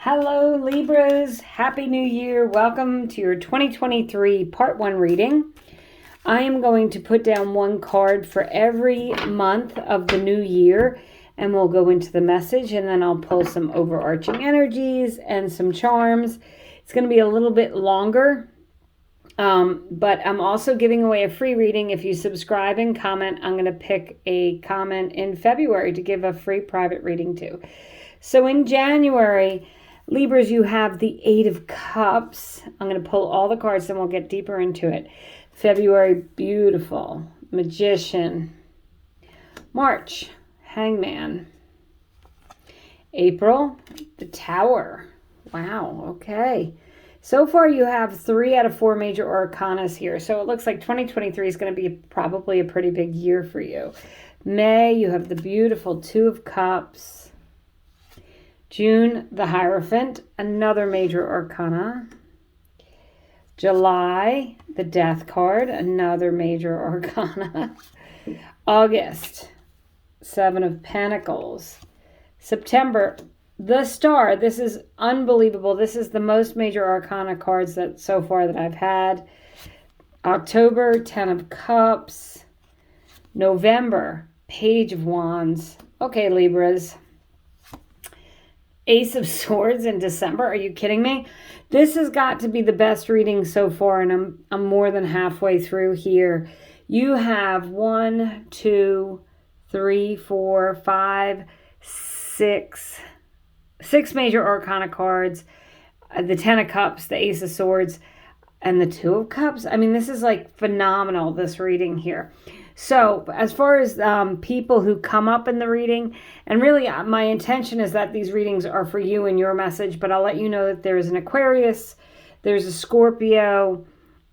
Hello Libras, Happy New Year. Welcome to your 2023 Part 1 reading. I am going to put down one card for every month of the new year and we'll go into the message and then I'll pull some overarching energies and some charms. It's going to be a little bit longer, but I'm also giving away a free reading. If you subscribe and comment, I'm going to pick a comment in February to give a free private reading to. So in January, Libras, you have the Eight of Cups. I'm going to pull all the cards, then we'll get deeper into it. February, beautiful. Magician. March, Hangman. April, the Tower. Wow, okay. So far you have 3 out of 4 major arcanas here. So it looks like 2023 is going to be probably a pretty big year for you. May, you have the beautiful Two of Cups. June, the Hierophant, another major arcana. July, the Death card, another major arcana. August, Seven of Pentacles. September, the Star. This is unbelievable. This is the most major arcana cards that so far that I've had. October, Ten of Cups. November, Page of Wands. Okay, Libras. Ace of Swords in December. Are you kidding me? This has got to be the best reading so far, and I'm more than halfway through here. You have 1, 2, 3, 4, 5, 6 major arcana cards. The Ten of Cups, the Ace of Swords, and the Two of Cups. I mean, this is like phenomenal, this reading here. So as far as people who come up in the reading, and really my intention is that these readings are for you and your message, but I'll let you know that there's an Aquarius, there's a Scorpio,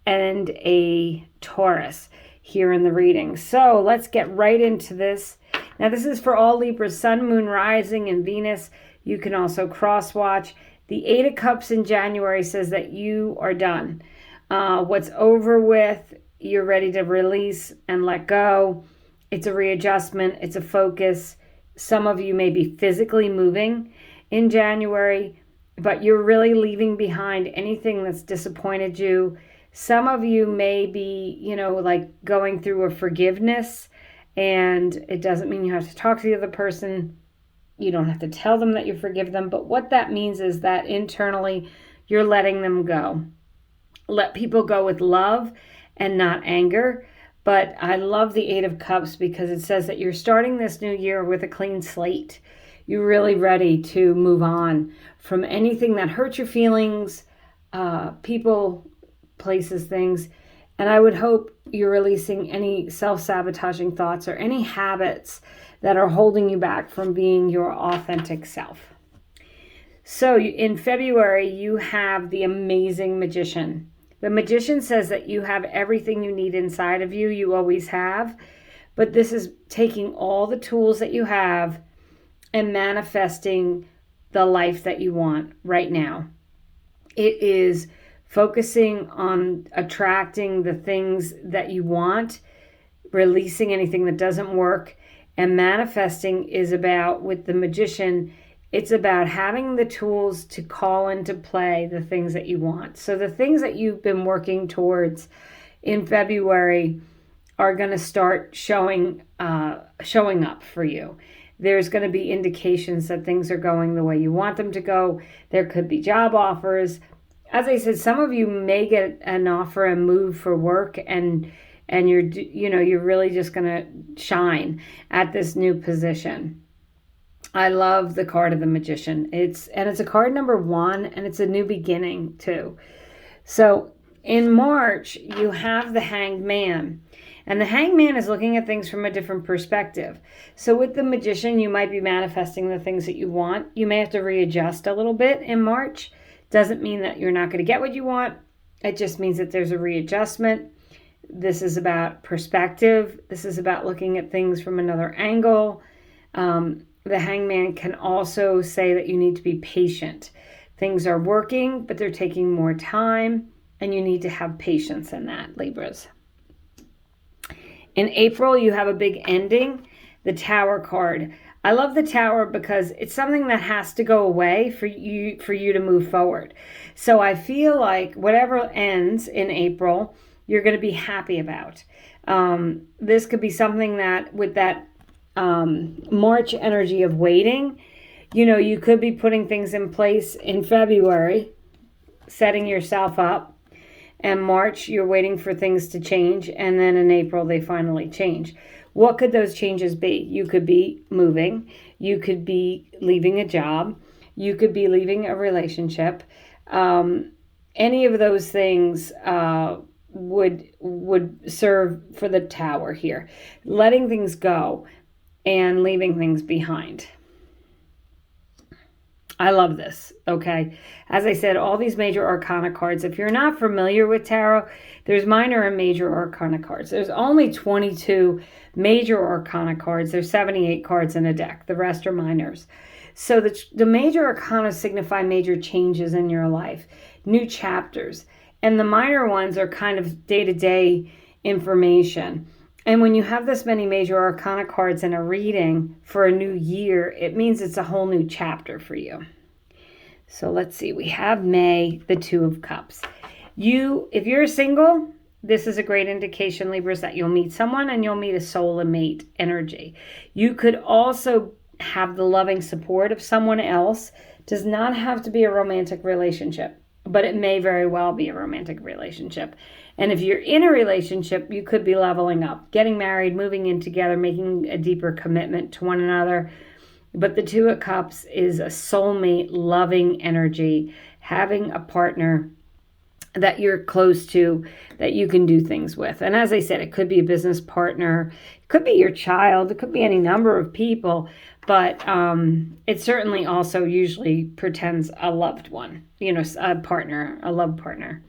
and a Taurus here in the reading. So let's get right into this. Now this is for all Libras, Sun, Moon, Rising, and Venus. You can also cross-watch. The Eight of Cups in January says that you are done. What's over with, you're ready to release and let go. It's a readjustment. It's a focus. Some of you may be physically moving in January, but you're really leaving behind anything that's disappointed you. Some of you may be, like going through a forgiveness, and it doesn't mean you have to talk to the other person. You don't have to tell them that you forgive them, but what that means is that internally you're letting them go. Let people go with love and not anger. But I love the Eight of Cups because it says that you're starting this new year with a clean slate. You're really ready to move on from anything that hurt your feelings, people, places, things. And I would hope you're releasing any self-sabotaging thoughts or any habits that are holding you back from being your authentic self. So in February, you have the amazing Magician. The Magician says that you have everything you need inside of you. You always have. But this is taking all the tools that you have and manifesting the life that you want right now. It is focusing on attracting the things that you want, releasing anything that doesn't work, and manifesting is about, with the Magician, it's about having the tools to call into play the things that you want. So the things that you've been working towards in February are going to start showing up for you. There's going to be indications that things are going the way you want them to go. There could be job offers. As I said, some of you may get an offer and move for work, and you're really just going to shine at this new position. I love the card of the Magician. It's a card number 1, and it's a new beginning too. So in March, you have the Hanged Man. And the Hanged Man is looking at things from a different perspective. So with the Magician, you might be manifesting the things that you want. You may have to readjust a little bit in March. Doesn't mean that you're not going to get what you want. It just means that there's a readjustment. This is about perspective. This is about looking at things from another angle. The Hangman can also say that you need to be patient. Things are working, but they're taking more time, and you need to have patience in that, Libras. In April, you have a big ending, the Tower card. I love the Tower because it's something that has to go away for you to move forward. So I feel like whatever ends in April, you're going to be happy about. This could be something that with that March energy of waiting, you could be putting things in place in February, setting yourself up. And March, you're waiting for things to change. And then in April, they finally change. What could those changes be? You could be moving. You could be leaving a job. You could be leaving a relationship. Any of those things would serve for the Tower here. Letting things go and leaving things behind. I love this, okay? As I said, all these major arcana cards, if you're not familiar with tarot, there's minor and major arcana cards. There's only 22 major arcana cards. There's 78 cards in a deck. The rest are minors. So the major arcana signify major changes in your life, new chapters. And the minor ones are kind of day-to-day information. And when you have this many major arcana cards in a reading for a new year, it means it's a whole new chapter for you. So let's see. We have May, the Two of Cups. If you're single, this is a great indication, Libras, that you'll meet someone and you'll meet a soulmate energy. You could also have the loving support of someone else. Does not have to be a romantic relationship, but it may very well be a romantic relationship. And if you're in a relationship, you could be leveling up, getting married, moving in together, making a deeper commitment to one another. But the Two of Cups is a soulmate, loving energy, having a partner that you're close to, that you can do things with. And as I said, it could be a business partner, it could be your child, it could be any number of people, but it certainly also usually pretends a loved one, a partner, a love partner.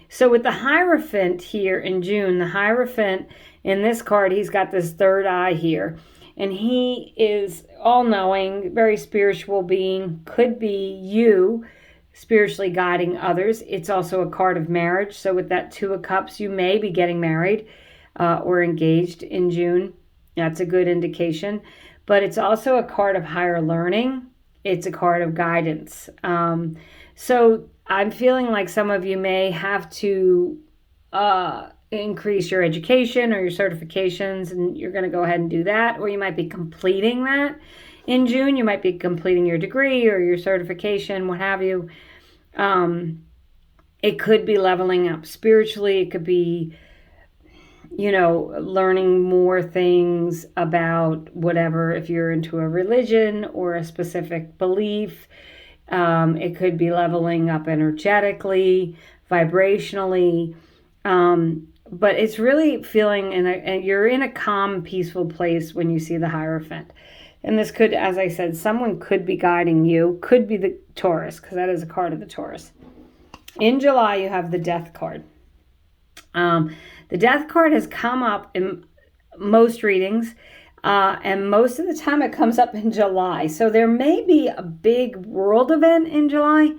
So with the Hierophant here in June, the Hierophant in this card, he's got this third eye here. And he is all-knowing, very spiritual being. Could be you spiritually guiding others. It's also a card of marriage. So with that Two of Cups, you may be getting married or engaged in June. That's a good indication. But it's also a card of higher learning. It's a card of guidance. So I'm feeling like some of you may have to increase your education or your certifications, and you're going to go ahead and do that, or you might be completing that in June. You might be completing your degree or your certification, what have you. It could be leveling up spiritually. It could be, learning more things about whatever, if you're into a religion or a specific belief. It could be leveling up energetically, vibrationally. But it's really feeling, and you're in a calm, peaceful place when you see the Hierophant. And this could, as I said, someone could be guiding you, could be the Taurus, because that is a card of the Taurus. In July, you have the Death card. The Death card has come up in most readings, and most of the time it comes up in July. So there may be a big world event in July.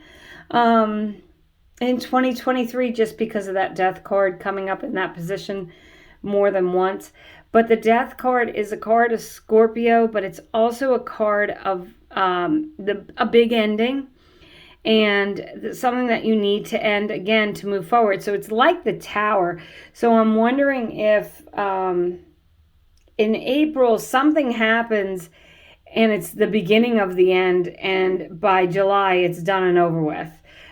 In 2023, just because of that Death card coming up in that position more than once. But the Death card is a card of Scorpio, but it's also a card of a big ending and something that you need to end again to move forward. So it's like the Tower. So I'm wondering if in April something happens and it's the beginning of the end, and by July it's done and over with.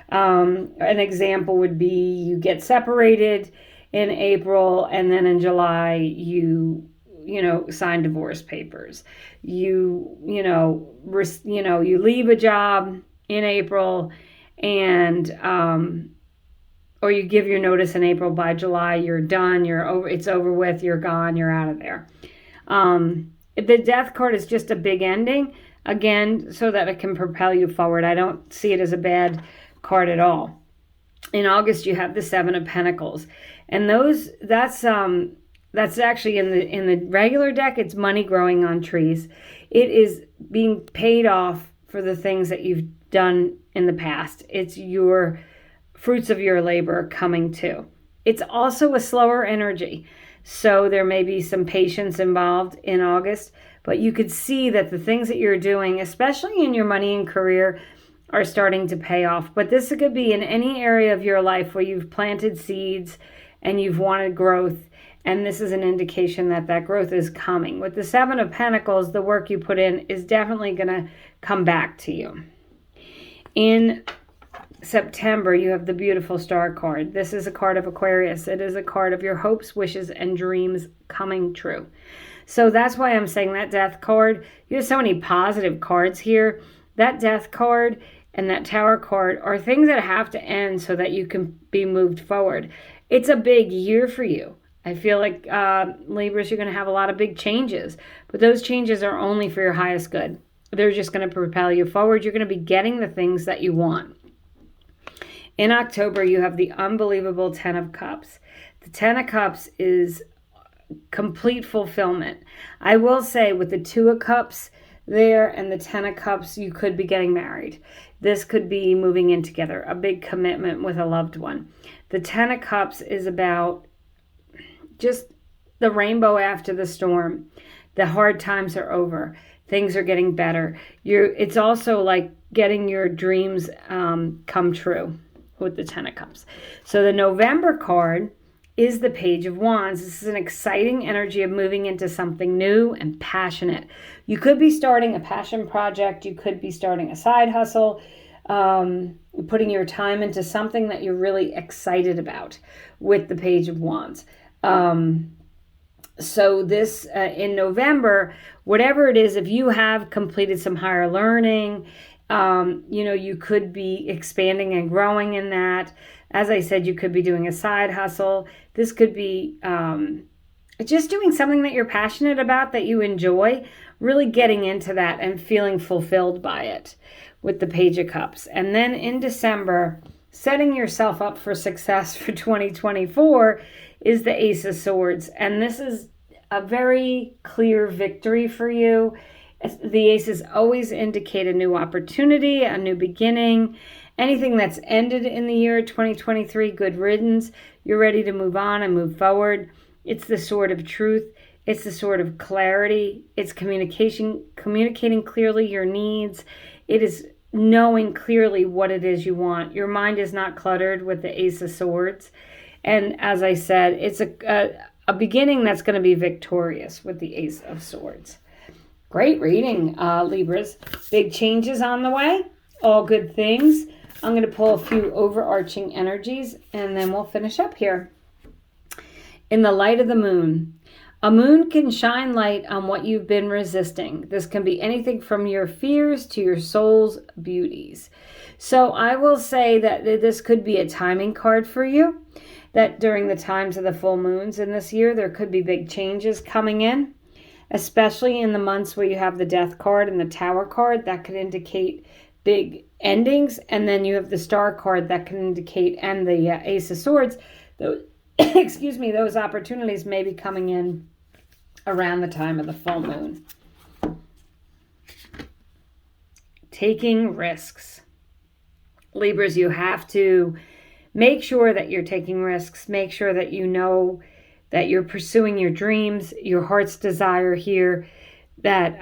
An example would be you get separated in April, and then in July you sign divorce papers. You leave a job in April, and or you give your notice in April. By July you're done. You're over. It's over with. You're gone. You're out of there. The Death card is just a big ending again, so that it can propel you forward. I don't see it as a bad card at all. In August, you have the Seven of Pentacles, and that's actually in the regular deck. It's money growing on trees. It is being paid off for the things that you've done in the past. It's your fruits of your labor coming to. It's also a slower energy, so there may be some patience involved in August, but you could see that the things that you're doing, especially in your money and career, are starting to pay off. But this could be in any area of your life where you've planted seeds and you've wanted growth. And this is an indication that that growth is coming. With the Seven of Pentacles, the work you put in is definitely going to come back to you. In September, you have the beautiful Star card. This is a card of Aquarius. It is a card of your hopes, wishes, and dreams coming true. So that's why I'm saying that Death card. You have so many positive cards here. That Death card and that Tower card are things that have to end so that you can be moved forward. It's a big year for you. I feel like Libras, you're going to have a lot of big changes, but those changes are only for your highest good. They're just going to propel you forward. You're going to be getting the things that you want. In October, you have the unbelievable Ten of Cups. The Ten of Cups is complete fulfillment. I will say with the Two of Cups there and the Ten of Cups, you could be getting married. This could be moving in together, a big commitment with a loved one. The Ten of Cups is about just the rainbow after the storm. The hard times are over. Things are getting better. It's also like getting your dreams come true with the Ten of Cups. So the November card is the Page of Wands. This is an exciting energy of moving into something new and passionate. You could be starting a passion project. You could be starting a side hustle, putting your time into something that you're really excited about with the Page of Wands. So this, in November, whatever it is, if you have completed some higher learning, you could be expanding and growing in that. As I said, you could be doing a side hustle. This could be just doing something that you're passionate about, that you enjoy, really getting into that and feeling fulfilled by it with the Page of Cups. And then in December, setting yourself up for success for 2024 is the Ace of Swords. And this is a very clear victory for you. The aces always indicate a new opportunity, a new beginning. Anything that's ended in the year 2023, good riddance. You're ready to move on and move forward. It's the sword of truth. It's the sword of clarity. It's communicating clearly your needs. It is knowing clearly what it is you want. Your mind is not cluttered with the Ace of Swords. And as I said, it's a beginning that's going to be victorious with the Ace of Swords. Great reading, Libras. Big changes on the way. All good things. I'm going to pull a few overarching energies, and then we'll finish up here. In the light of the moon. A moon can shine light on what you've been resisting. This can be anything from your fears to your soul's beauties. So I will say that this could be a timing card for you, that during the times of the full moons in this year, there could be big changes coming in, especially in the months where you have the Death card and the Tower card. That could indicate big endings. And then you have the Star card that can indicate, and the Ace of Swords, those opportunities may be coming in around the time of the full moon. Taking risks. Libras, you have to make sure that you're taking risks. Make sure that you know that you're pursuing your dreams, your heart's desire here. That,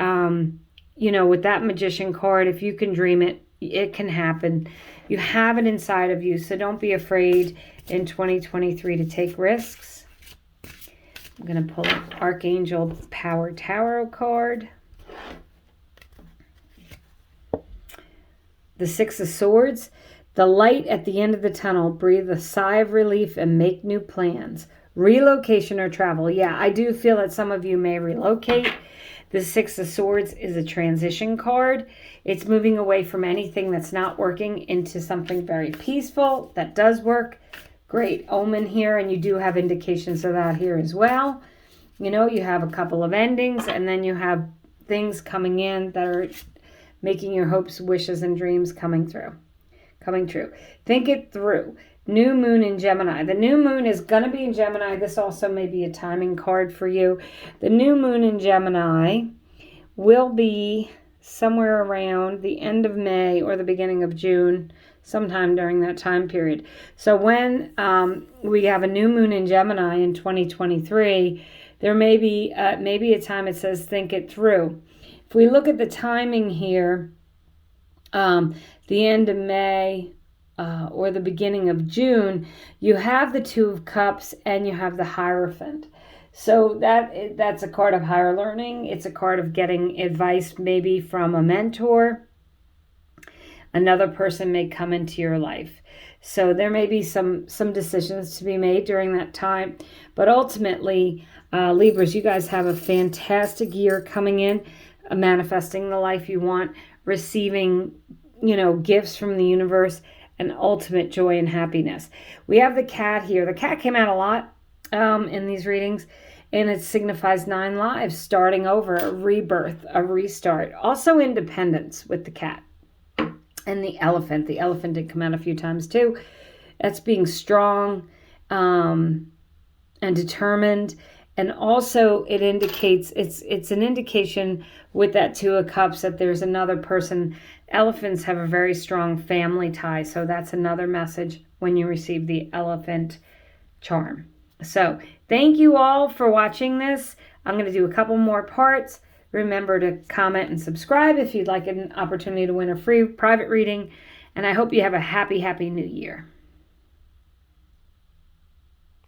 with that Magician card, if you can dream it, it can happen. You have it inside of you, so don't be afraid in 2023 to take risks. I'm going to pull up Archangel Power Tarot card. The Six of Swords. The light at the end of the tunnel. Breathe a sigh of relief and make new plans. Relocation or travel. Yeah, I do feel that some of you may relocate. The Six of Swords is a transition card. It's moving away from anything that's not working into something very peaceful that does work. Great omen here, and you do have indications of that here as well. You have a couple of endings, and then you have things coming in that are making your hopes, wishes, and dreams coming true. Think it through. New moon in Gemini. The new moon is going to be in Gemini. This also may be a timing card for you. The new moon in Gemini will be somewhere around the end of May or the beginning of June, sometime during that time period. So when we have a new moon in Gemini in 2023, there may be maybe a time it says think it through. If we look at the timing here, the end of May or the beginning of June, you have the Two of Cups and you have the Hierophant. So that's a card of higher learning. It's a card of getting advice maybe from a mentor. Another person may come into your life. So there may be some decisions to be made during that time. But ultimately, Libras, you guys have a fantastic year coming in, manifesting the life you want, receiving, gifts from the universe, and ultimate joy and happiness. We have the cat here. The cat came out a lot in these readings, and it signifies 9 lives, starting over, a rebirth, a restart. Also independence with the cat. And the elephant. The elephant did come out a few times too. That's being strong and determined. And also it indicates, it's an indication with that Two of Cups that there's another person. Elephants have a very strong family tie. So that's another message when you receive the elephant charm. So thank you all for watching this. I'm going to do a couple more parts. Remember to comment and subscribe if you'd like an opportunity to win a free private reading. And I hope you have a happy, happy new year.